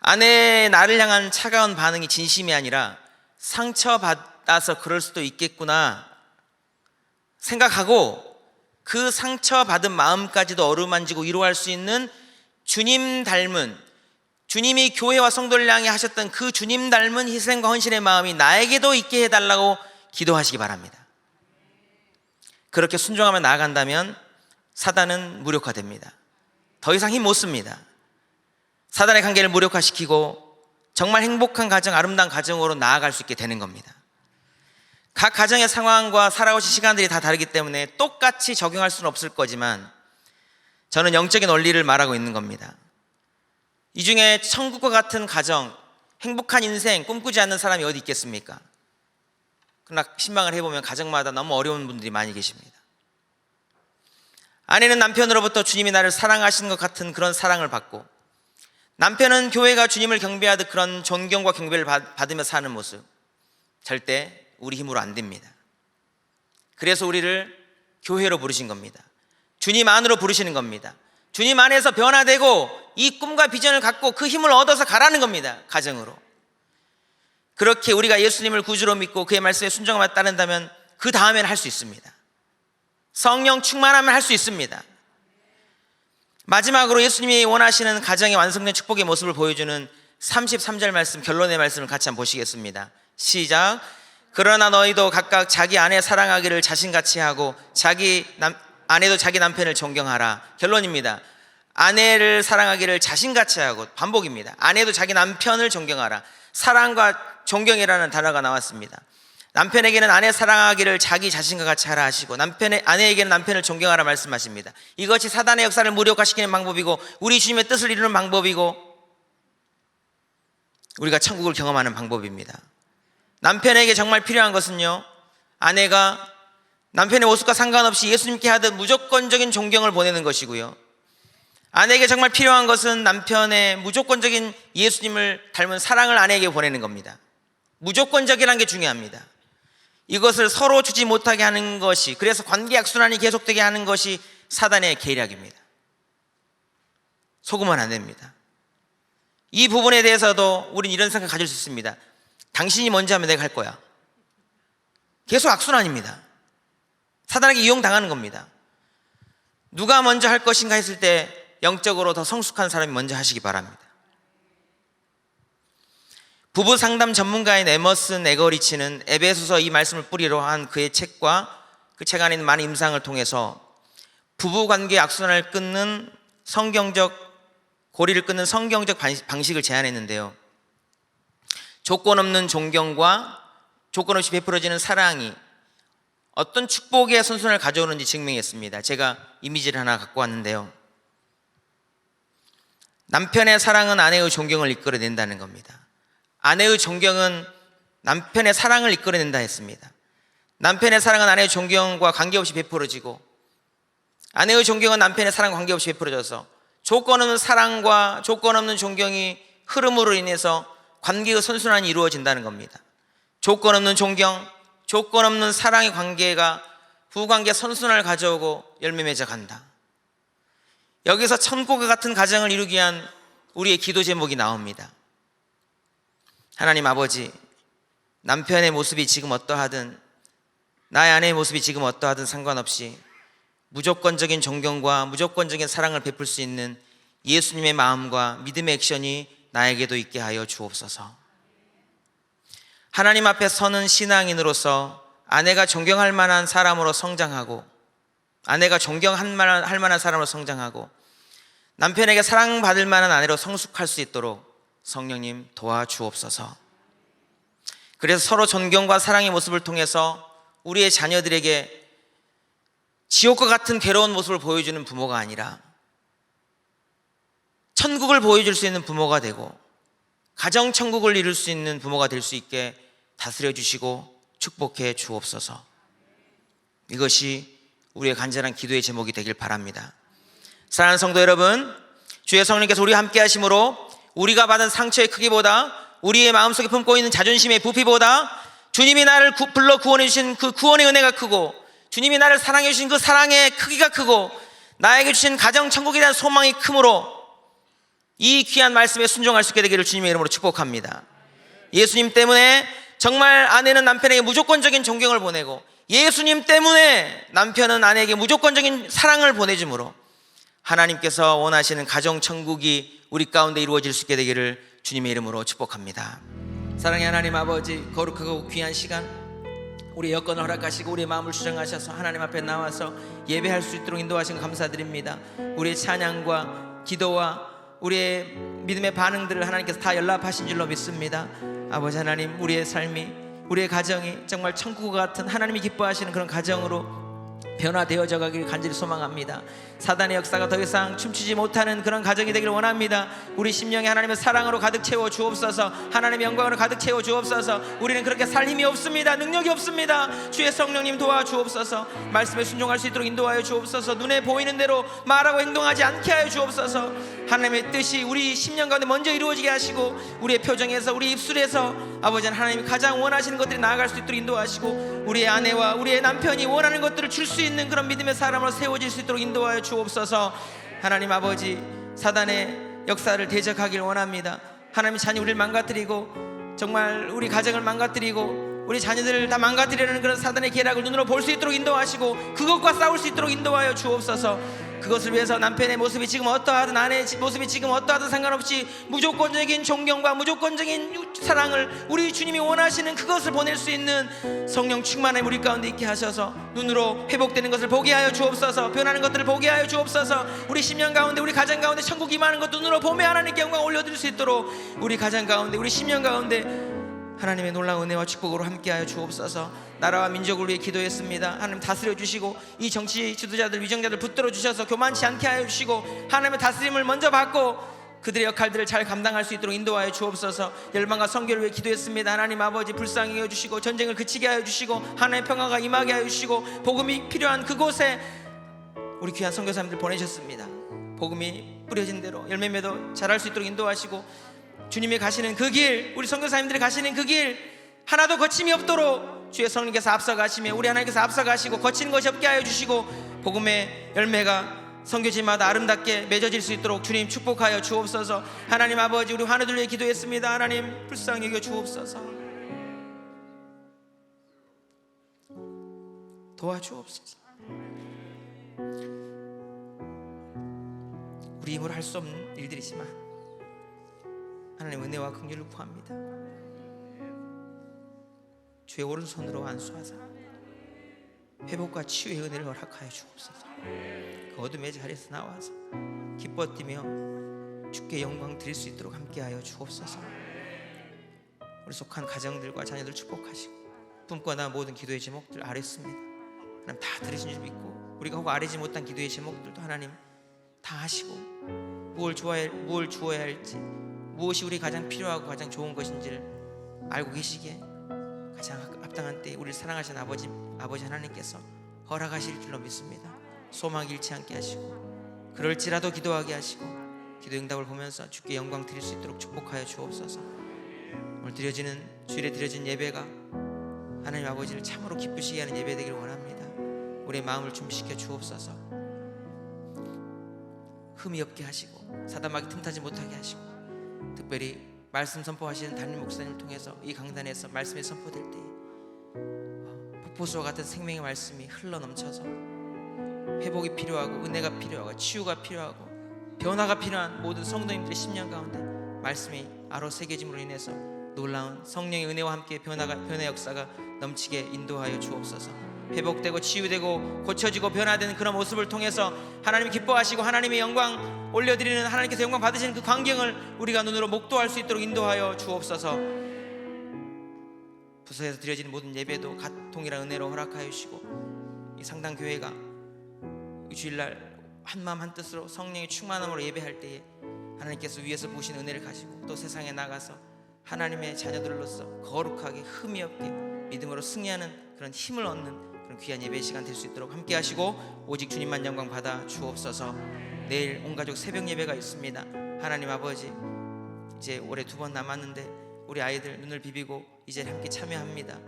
S1: 아내의 나를 향한 차가운 반응이 진심이 아니라 상처받아서 그럴 수도 있겠구나 생각하고 그 상처받은 마음까지도 어루만지고 위로할 수 있는 주님 닮은, 주님이 교회와 성도를 향해 하셨던 그 주님 닮은 희생과 헌신의 마음이 나에게도 있게 해달라고 기도하시기 바랍니다. 그렇게 순종하며 나아간다면 사단은 무력화됩니다. 더 이상 힘 못 씁니다. 사단의 관계를 무력화시키고 정말 행복한 가정, 아름다운 가정으로 나아갈 수 있게 되는 겁니다. 각 가정의 상황과 살아오신 시간들이 다 다르기 때문에 똑같이 적용할 수는 없을 거지만 저는 영적인 원리를 말하고 있는 겁니다. 이 중에 천국과 같은 가정, 행복한 인생 꿈꾸지 않는 사람이 어디 있겠습니까? 그러나 신방을 해보면 가정마다 너무 어려운 분들이 많이 계십니다. 아내는 남편으로부터 주님이 나를 사랑하시는 것 같은 그런 사랑을 받고, 남편은 교회가 주님을 경배하듯 그런 존경과 경배를 받으며 사는 모습, 절대 우리 힘으로 안 됩니다. 그래서 우리를 교회로 부르신 겁니다. 주님 안으로 부르시는 겁니다. 주님 안에서 변화되고 이 꿈과 비전을 갖고 그 힘을 얻어서 가라는 겁니다. 가정으로. 그렇게 우리가 예수님을 구주로 믿고 그의 말씀에 순종하며 따른다면 그 다음에는 할 수 있습니다. 성령 충만하면 할 수 있습니다. 마지막으로 예수님이 원하시는 가정의 완성된 축복의 모습을 보여주는 33절 말씀, 결론의 말씀을 같이 한번 보시겠습니다. 시작. 그러나 너희도 각각 자기 아내 사랑하기를 자신같이 하고 아내도 자기 남편을 존경하라. 결론입니다. 아내를 사랑하기를 자신같이 하고, 반복입니다. 아내도 자기 남편을 존경하라. 사랑과 존경이라는 단어가 나왔습니다. 남편에게는 아내 사랑하기를 자기 자신과 같이 하라 하시고, 아내에게는 남편을 존경하라 말씀하십니다. 이것이 사단의 역사를 무력화시키는 방법이고 우리 주님의 뜻을 이루는 방법이고 우리가 천국을 경험하는 방법입니다. 남편에게 정말 필요한 것은요, 아내가 남편의 모습과 상관없이 예수님께 하듯 무조건적인 존경을 보내는 것이고요, 아내에게 정말 필요한 것은 남편의 무조건적인 예수님을 닮은 사랑을 아내에게 보내는 겁니다. 무조건적이라는 게 중요합니다. 이것을 서로 주지 못하게 하는 것이, 그래서 관계 악순환이 계속되게 하는 것이 사단의 계략입니다. 속으면 안 됩니다. 이 부분에 대해서도 우리는 이런 생각 가질 수 있습니다. 당신이 먼저 하면 내가 할 거야. 계속 악순환입니다. 사단에게 이용당하는 겁니다. 누가 먼저 할 것인가 했을 때 영적으로 더 성숙한 사람이 먼저 하시기 바랍니다. 부부 상담 전문가인 에머슨 에거리치는 에베소서 이 말씀을 뿌리로 한 그의 책과 그 책 안에 있는 많은 임상을 통해서 부부관계 악순환을 끊는 고리를 끊는 성경적 방식을 제안했는데요. 조건 없는 존경과 조건 없이 베풀어지는 사랑이 어떤 축복의 선순환을 가져오는지 증명했습니다. 제가 이미지를 하나 갖고 왔는데요. 남편의 사랑은 아내의 존경을 이끌어낸다는 겁니다. 아내의 존경은 남편의 사랑을 이끌어낸다 했습니다. 남편의 사랑은 아내의 존경과 관계없이 베풀어지고, 아내의 존경은 남편의 사랑과 관계없이 베풀어져서 조건 없는 사랑과 조건 없는 존경이 흐름으로 인해서 관계의 선순환이 이루어진다는 겁니다. 조건 없는 존경, 조건 없는 사랑의 관계가 부부관계 선순환을 가져오고 열매 맺어간다. 여기서 천국과 같은 가정을 이루기 위한 우리의 기도 제목이 나옵니다. 하나님 아버지, 남편의 모습이 지금 어떠하든 나의 아내의 모습이 지금 어떠하든 상관없이 무조건적인 존경과 무조건적인 사랑을 베풀 수 있는 예수님의 마음과 믿음의 액션이 나에게도 있게 하여 주옵소서. 하나님 앞에 서는 신앙인으로서 아내가 존경할 만한 사람으로 성장하고, 아내가 존경할 만한 사람으로 성장하고, 남편에게 사랑받을 만한 아내로 성숙할 수 있도록 성령님 도와주옵소서. 그래서 서로 존경과 사랑의 모습을 통해서 우리의 자녀들에게 지옥과 같은 괴로운 모습을 보여주는 부모가 아니라 천국을 보여줄 수 있는 부모가 되고 가정 천국을 이룰 수 있는 부모가 될 수 있게 다스려 주시고 축복해 주옵소서. 이것이 우리의 간절한 기도의 제목이 되길 바랍니다. 사랑하는 성도 여러분, 주의 성령께서 우리와 함께 하심으로 우리가 받은 상처의 크기보다, 우리의 마음속에 품고 있는 자존심의 부피보다 주님이 나를 불러 구원해 주신 그 구원의 은혜가 크고, 주님이 나를 사랑해 주신 그 사랑의 크기가 크고, 나에게 주신 가정 천국에 대한 소망이 크므로 이 귀한 말씀에 순종할 수 있게 되기를 주님의 이름으로 축복합니다. 예수님 때문에 정말 아내는 남편에게 무조건적인 존경을 보내고, 예수님 때문에 남편은 아내에게 무조건적인 사랑을 보내주므로 하나님께서 원하시는 가정 천국이 우리 가운데 이루어질 수 있게 되기를 주님의 이름으로 축복합니다. 사랑의 하나님 아버지, 거룩하고 귀한 시간 우리 여건을 허락하시고 우리의 마음을 주장하셔서 하나님 앞에 나와서 예배할 수 있도록 인도하신 것 감사드립니다. 우리의 찬양과 기도와 우리의 믿음의 반응들을 하나님께서 다 연락하신 줄로 믿습니다. 아버지 하나님, 우리의 삶이, 우리의 가정이 정말 천국과 같은 하나님이 기뻐하시는 그런 가정으로 변화되어져 가기를 간절히 소망합니다. 사단의 역사가 더 이상 춤추지 못하는 그런 가정이 되기를 원합니다. 우리 심령에 하나님의 사랑으로 가득 채워 주옵소서. 하나님의 영광으로 가득 채워 주옵소서. 우리는 그렇게 살 힘이 없습니다. 능력이 없습니다. 주의 성령님 도와주옵소서. 말씀에 순종할 수 있도록 인도하여 주옵소서. 눈에 보이는 대로 말하고 행동하지 않게 하여 주옵소서. 하나님의 뜻이 우리 심령 가운데 먼저 이루어지게 하시고, 우리의 표정에서, 우리 입술에서 아버지는 하나님이 가장 원하시는 것들이 나아갈 수 있도록 인도하시고, 우리의 아내와 우리의 남편이 원하는 것들을 줄 수 있는 그런 믿음의 사람으로 세워질 수 있도록 인도하여 주옵소서. 하나님 아버지, 사단의 역사를 대적하길 원합니다. 하나님, 자녀 우리를 망가뜨리고 정말 우리 가정을 망가뜨리고 우리 자녀들을 다 망가뜨리려는 그런 사단의 계략을 눈으로 볼 수 있도록 인도하시고 그것과 싸울 수 있도록 인도하여 주옵소서. 그것을 위해서 남편의 모습이 지금 어떠하든 아내의 모습이 지금 어떠하든 상관없이 무조건적인 존경과 무조건적인 사랑을 우리 주님이 원하시는 그것을 보낼 수 있는 성령 충만함이 우리 가운데 있게 하셔서 눈으로 회복되는 것을 보게 하여 주옵소서. 변하는 것들을 보게 하여 주옵소서. 우리 심령 가운데, 우리 가정 가운데 천국이 임하는 것 눈으로 보며 하나님께 영광 올려드릴 수 있도록 우리 가정 가운데, 우리 심령 가운데 하나님의 놀라운 은혜와 축복으로 함께하여 주옵소서. 나라와 민족을 위해 기도했습니다. 하나님 다스려 주시고 이 정치 지도자들, 위정자들 붙들어 주셔서 교만치 않게 하여 주시고 하나님의 다스림을 먼저 받고 그들의 역할들을 잘 감당할 수 있도록 인도하여 주옵소서. 열방과 선교를 위해 기도했습니다. 하나님 아버지, 불쌍히 하여 주시고 전쟁을 그치게 하여 주시고 하나님의 평화가 임하게 하여 주시고 복음이 필요한 그곳에 우리 귀한 선교사님들 보내셨습니다. 복음이 뿌려진 대로 열매 맺어 자랄 수 있도록 인도하시고, 주님이 가시는 그 길, 우리 선교사님들이 가시는 그 길 하나도 거침이 없도록 주의 성령께서 앞서가시며 우리 하나님께서 앞서가시고 거치는 것이 없게 하여 주시고, 복음의 열매가 선교지마다 아름답게 맺어질 수 있도록 주님 축복하여 주옵소서. 하나님 아버지, 우리 환우들 위해 기도했습니다. 하나님 불쌍히 여겨 주옵소서. 도와주옵소서. 우리 힘으로 할 수 없는 일들이지만 하나님 은혜와 긍휼을 구합니다. 주의 오른손으로 안수하사 회복과 치유의 은혜를 허락하여 주옵소서. 그 어둠의 자리에서 나와서 기뻐 뛰며 주께 영광 드릴 수 있도록 함께하여 주옵소서. 우리 속한 가정들과 자녀들 축복하시고, 품고나 모든 기도의 제목들 아뢰습니다. 하나님 다 들으신 줄 믿고, 우리가 혹 아뢰지 못한 기도의 제목들도 하나님 다 하시고, 무엇을 주어야 할지, 무엇이 우리 가장 필요하고 가장 좋은 것인지를 알고 계시기에 가장 합당한 때에 우리를 사랑하신 아버지 하나님께서 허락하실 줄로 믿습니다. 소망 잃지 않게 하시고, 그럴지라도 기도하게 하시고, 기도 응답을 보면서 주께 영광 드릴 수 있도록 축복하여 주옵소서. 오늘 주일에 드려진 예배가 하나님 아버지를 참으로 기쁘시게 하는 예배 되기를 원합니다. 우리의 마음을 준비시켜 주옵소서. 흠이 없게 하시고 사단마귀 틈타지 못하게 하시고, 특별히 말씀 선포하시는 담임 목사님을 통해서 이 강단에서 말씀이 선포될 때 폭포수와 같은 생명의 말씀이 흘러넘쳐서 회복이 필요하고 은혜가 필요하고 치유가 필요하고 변화가 필요한 모든 성도님들의 심령 가운데 말씀이 아로 새겨짐으로 인해서 놀라운 성령의 은혜와 함께 변화의 역사가 넘치게 인도하여 주옵소서. 회복되고 치유되고 고쳐지고 변화되는 그런 모습을 통해서 하나님이 기뻐하시고 하나님의 영광 올려드리는, 하나님께서 영광 받으시는 그 광경을 우리가 눈으로 목도할 수 있도록 인도하여 주옵소서. 부서에서 드려지는 모든 예배도 동일한 은혜로 허락하여 주시고, 이 상당교회가 주일날 한마음 한뜻으로 성령의 충만함으로 예배할 때에 하나님께서 위에서 부으신 은혜를 가지고 또 세상에 나가서 하나님의 자녀들로서 거룩하게 흠이 없게 믿음으로 승리하는 그런 힘을 얻는 그런 귀한 예배 시간 될 수 있도록 함께 하시고, 오직 주님만 영광 받아 주옵소서. 내일 온 가족 새벽 예배가 있습니다. 하나님 아버지, 이제 올해 2번 남았는데 우리 아이들 눈을 비비고 이 자리에 함께 참여합니다.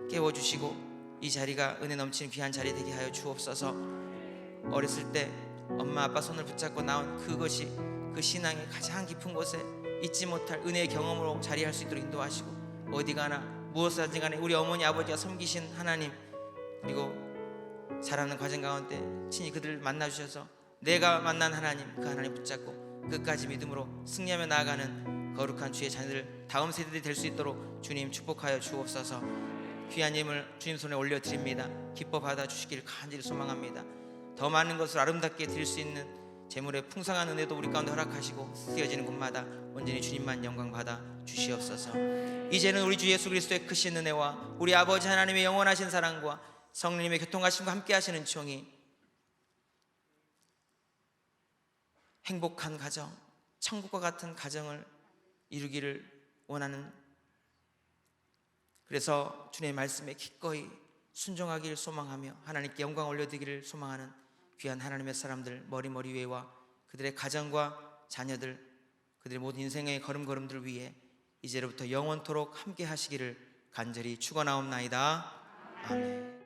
S1: 깨워주시고 이 자리가 은혜 넘치는 귀한 자리 되게 하여 주옵소서. 어렸을 때 엄마 아빠 손을 붙잡고 나온 그것이 그 신앙의 가장 깊은 곳에 잊지 못할 은혜의 경험으로 자리할 수 있도록 인도하시고, 어디 가나 무엇을 하든 간에 우리 어머니 아버지가 섬기신 하나님, 그리고 자라는 과정 가운데 친히 그들을 만나주셔서 내가 만난 하나님, 그 하나님 붙잡고 끝까지 믿음으로 승리하며 나아가는 거룩한 주의 자녀들 다음 세대들이 될 수 있도록 주님 축복하여 주옵소서. 귀한 예물 주님 손에 올려드립니다. 기뻐 받아주시기를 간절히 소망합니다. 더 많은 것을 아름답게 드릴 수 있는 재물의 풍성한 은혜도 우리 가운데 허락하시고, 쓰여지는 곳마다 온전히 주님만 영광 받아 주시옵소서. 이제는 우리 주 예수 그리스도의 크신 은혜와 우리 아버지 하나님의 영원하신 사랑과 성령님의 교통하심과 함께 하시는 총이 행복한 가정, 천국과 같은 가정을 이루기를 원하는, 그래서 주님의 말씀에 기꺼이 순종하기를 소망하며 하나님께 영광 올려드리기를 소망하는 귀한 하나님의 사람들 머리 위에와 그들의 가정과 자녀들, 그들의 모든 인생의 걸음걸음들 위해 이제로부터 영원토록 함께 하시기를 간절히 축원하옵나이다. 아멘.